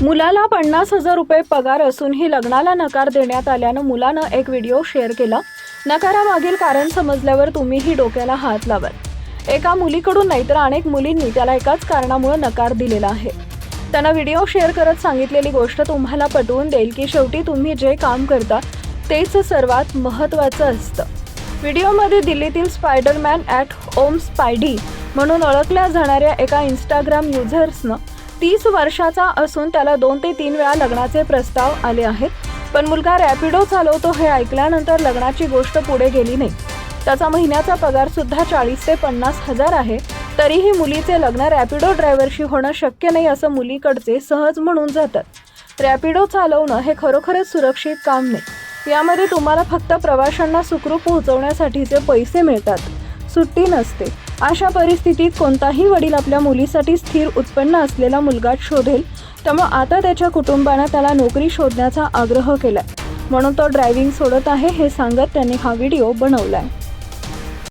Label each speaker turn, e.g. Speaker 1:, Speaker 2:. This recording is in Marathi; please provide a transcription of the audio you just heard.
Speaker 1: मुलाला 50,000 रुपये पगार असूनही लग्नाला नकार देण्यात आल्यानं मुलानं एक व्हिडिओ शेअर केला। नकारामागील कारण समजल्यावर तुम्हीही डोक्याला हात लावाल। एका मुलीकडून नाही तर अनेक मुलींनी त्याला एकाच कारणामुळे नकार दिलेला आहे। त्यानं व्हिडिओ शेअर करत सांगितलेली गोष्ट तुम्हाला पटवून देईल की शेवटी तुम्ही जे काम करता तेच सर्वात महत्त्वाचं असतं। व्हिडिओमध्ये दिल्लीतील स्पायडरमॅन ॲट होम स्पायडी म्हणून ओळखल्या जाणाऱ्या एका इंस्टाग्राम युजर्सनं 30 वर्षाचा असून त्याला 2 ते 3 वेळा लग्नाचे प्रस्ताव आले आहेत, पण मुलगा रॅपिडो चालवतो हे ऐकल्यानंतर लग्नाची गोष्ट पुढे गेली नाही। त्याचा महिन्याचा पगार सुद्धा 40 ते 50 हजार आहे, तरीही मुलीचे लग्न रॅपिडो ड्रायव्हरशी होणं शक्य नाही असं मुलीकडचे सहज म्हणून जातात। रॅपिडो चालवणं हे खरोखरच सुरक्षित काम नाही। यामध्ये तुम्हाला फक्त प्रवाशांना सुखरूप पोहोचवण्यासाठीचे पैसे मिळतात, सुट्टी नसते। अशा परिस्थितीत कोणताही वडील आपल्या मुलीसाठी स्थिर उत्पन्न असलेला मुलगा शोधेल, त्यामुळे आता त्याच्या कुटुंबाने त्याला नोकरी शोधण्याचा आग्रह केलाय, म्हणून तो ड्रायव्हिंग सोडत आहे हे सांगत त्यांनी हा व्हिडिओ बनवलाय।